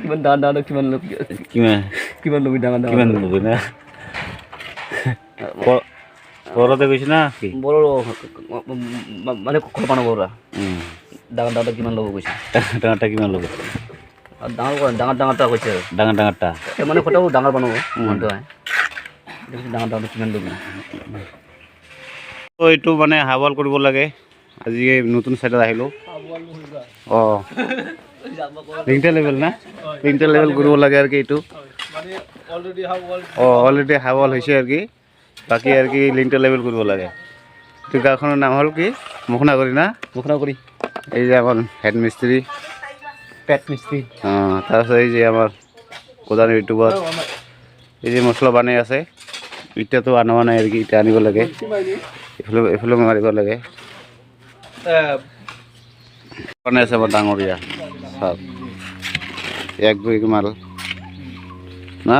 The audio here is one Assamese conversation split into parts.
কিমান ডাঙৰ ডাঙৰ কিমান ল'বি কিমান ল'বি ডাঙৰ ডাঙৰ কিমান ল'বি না ঘৰতে গৈছে না কি বড়ো মানে কলপানো বড়া ডাঙৰ ডাঙৰটা কিমান ল'ব কৈছে ডাঙৰটা কিমান ল'ব আৰু ডাঙৰ ডাঙৰটা কৈছে আৰু ডাঙৰটা মানে কথাও ডাঙৰ বনাব মনটো হয় ডাঙৰ ডাঙৰটা কিমান ল'বি এইটো মানে হাৱাল কৰিব লাগে আজি নতুন চাইডত আহিলোঁ অঁ লিংটা লেভেল না লিংটা লেভেল কৰিব লাগে আৰু কি এইটো অঁ অলৰেডি হাৱাল হৈছে আৰু কি বাকী আৰু কি লিংটা লেভেল কৰিব লাগে এইটো গাঁওখনৰ নাম হ'ল কি মুখনাগুৰি না মুখনাগুৰি এই যে আমাৰ হেড মিস্ত্ৰী পেট মিস্ত্ৰী অঁ তাৰপিছত এই যে আমাৰ প্ৰধান ইউটিউবাৰ এই যে মছলা বনাই আছে এতিয়াতো আনোৱা নাই আৰু কি এতিয়া আনিব লাগে এইফালে মাৰিব লাগে বনাই আছে বৰ ডাঙৰীয়া চাওক 1 2 মাল না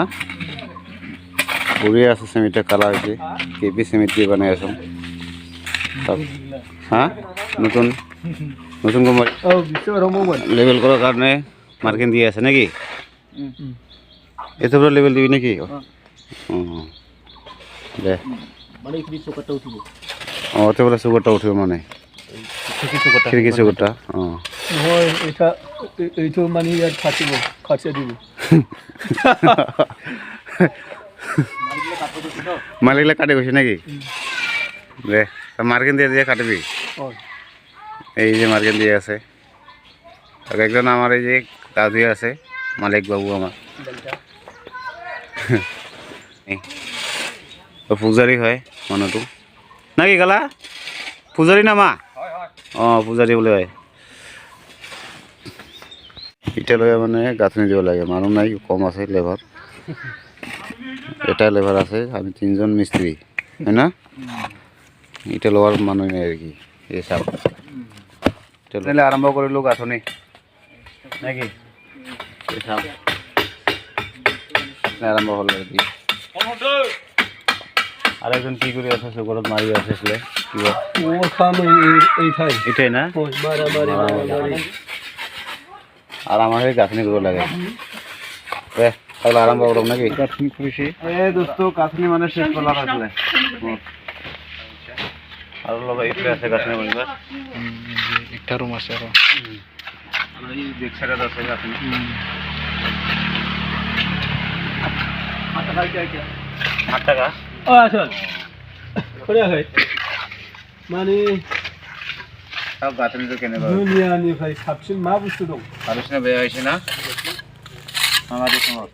বঢ়িয়া আছে চিমেণ্টে কালাৰ হৈছে কেপি চিমেণ্ট দিয়ে বনাই আছোঁ চাওক হা নতুন নতুন কোম্পানী লেবেল কৰাৰ কাৰণে মাৰ্কিং দি আছে নেকি এইটো লেবেল দিবি নেকি অঁ দে অঁ এইটো বোলে চুগাৰটা উঠিব মানে খিৰিকী চুগাৰটা অঁ এইটো মানে ইয়াত ফাটিব খাৰ্চা দিব মালিকলে কাটি গৈছে নেকি দে মাৰ্কিন দিয়ে কাটিবি এই যে মাৰ্কিন দিয়ে আছে আৰু একজন আমাৰ এই যে দাদু আছে মালিক বাবু আমাৰ পূজাৰী হয় মানুহটো না কি ক'লা পূজাৰী না মা অঁ পূজাৰী বোলে হয় এতিয়ালৈকে মানে গাঁথনি দিব লাগে মানুহ নাই কম আছে লেবাৰ এটা লেবাৰ আছে আমি 3জন মিস্ত্ৰী হয় না এটা লোৱাৰ মানুহ নাই আৰু কি এই চাব তেতিয়াহ'লে আৰম্ভ কৰিলোঁ গাঁথনি নেকি এই চাব আৰম্ভ হ'ল আৰু কি আৰু একজন কি কৰি আছে চকুৰত মাৰি আছে আছিলে কিবা এইটাই না আর আমার গাঁথনি করব লাগে তাহলে আরম্ভ করব নাকি গাঁথনি করেছি দোস্ত গাঁথনি মানে শেষ করলাম আসলে আর লোক এইটা আছে গাঁথনি করব একটা রুম আছে আর এই বেক সাইডে আছে গাঁথনি আট টাকা ও আসল করে হয় মানে সব গাঁথনি তো কেনে দুনিয়াनिफ्राय साबसिन मा बुस्थु दं আলোচনা বেয়া হয়েছে না আমাদের সময়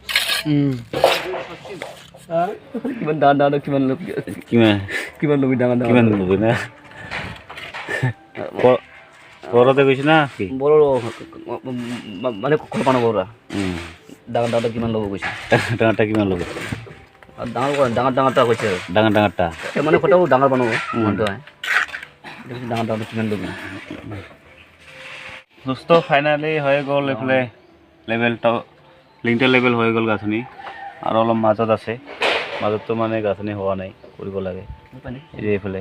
কিমান ডাঙৰ ডাঙৰ কিমান ল'বি কিমান ল'বি ডাঙৰ ডাঙৰ কিমান ল'বি না ঘৰতে গৈছে না কি বড়ো মানে কলপানো বড়া ডাঙৰ ডাঙৰটা কিমান ল'ব কৈছে ডাঙৰটা কিমান ল'ব আৰু ডাঙৰ ডাঙৰটা কৈছে আৰু ডাঙৰটা মানে কথাও ডাঙৰ বনাব মনটো হয় ডাঙৰ ডাঙৰটা কিমান ল'বি দোস্ত ফাইনালি হয়ে গ'ল এইফালে লেভেলটা লিংটা লেভেল হৈ গ'ল গাঁথনি আৰু অলপ মাজত আছে মাজততো মানে গাঁথনি হোৱা নাই কৰিব লাগে এই যে এইফালে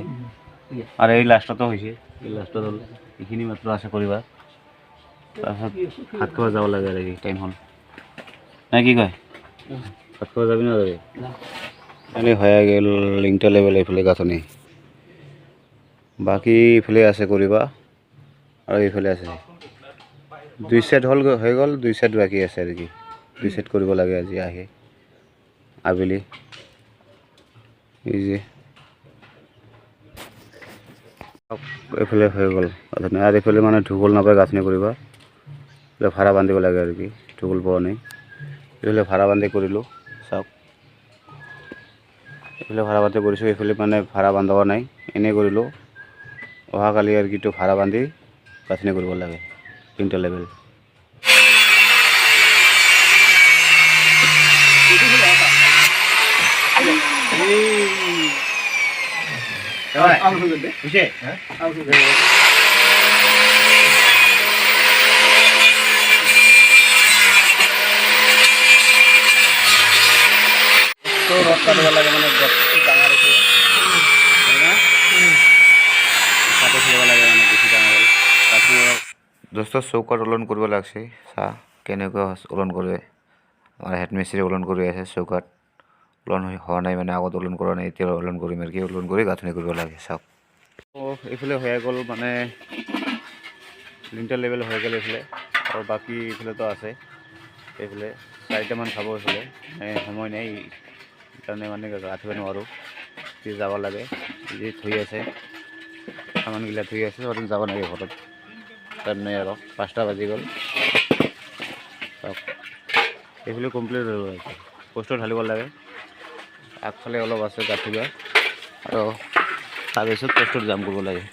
আৰু এই লাষ্টতো হৈছে এই লাষ্টত হ'ল এইখিনি মাত্ৰ আছে কৰিবা তাৰপিছত ভাত খাব যাব লাগে আৰু টাইম হ'ল নাই কি কয় ভাত খাব যাবি না যাবি এনেই হয়ে গ'ল লিংটা লেভেল এইফালে গাঁথনি বাকী এইফালে আছে কৰিবা আৰু এইফালে আছে 2 সাইড হল হৈ গ'ল 2 সাইড বাকী আছে আৰু কি 2 সাইড কৰিব লাগে আজি আহে আবেলি এই যে এইফালে হৈ গ'ল গাঁথনি আৰু এইফালে মানে ঢুকল নাপায় গাঁথনি কৰিবা এইফালে ভাড়া বান্ধিব লাগে আৰু কি ঢুকল পোৱা নাই এইফালে ভাড়া বান্ধি কৰিলোঁ চাওক এইফালে ভাড়া বান্ধি কৰিছোঁ এইফালে মানে ভাড়া বান্ধোৱা নাই এনেই কৰিলোঁ অহাকালি আৰু কিটো ভাড়া বান্ধি গাঁথনি কৰিব লাগে 3টা লেভেল ৰড কাটিব লাগে মানে গছটো ডাঙৰ হৈছে কাটি থব লাগে মানে বেছি ডাঙৰ হ'ল দোস্ত চৌকা দলন কৰিব লাগছে চাহ কেনেকুৱা ওলন কৰে আমাৰ হেড মিস্ত্ৰী ওলন কৰি আছে চৌকাত ওলন হোৱা নাই মানে আগত ওলন কৰা নাই এতিয়া ওলন কৰিম আৰু কি ওলন কৰি গাঁথনি কৰিব লাগে চাওক এইফালে হৈ গ'ল মানে লিণ্টাৰ লেভেল হৈ গ'ল এইফালে আৰু বাকী এইফালেতো আছে এইফালে 4টামান খাব এইফালে সময় নাই সেইকাৰণে মানে গাঁঠিব নোৱাৰোঁ যাব লাগে যি থৈ আছে সামানগিলা থৈ আছে যাব লাগে ঘৰত কাৰণে আৰু 5টা বাজি গ'ল এইফালে কমপ্লিট হৈ গ'ল পোষ্টৰ ঢালিব লাগে আগফালে অলপ আছে গাঁঠিবা আৰু তাৰপিছত পোষ্টৰ জাম কৰিব লাগে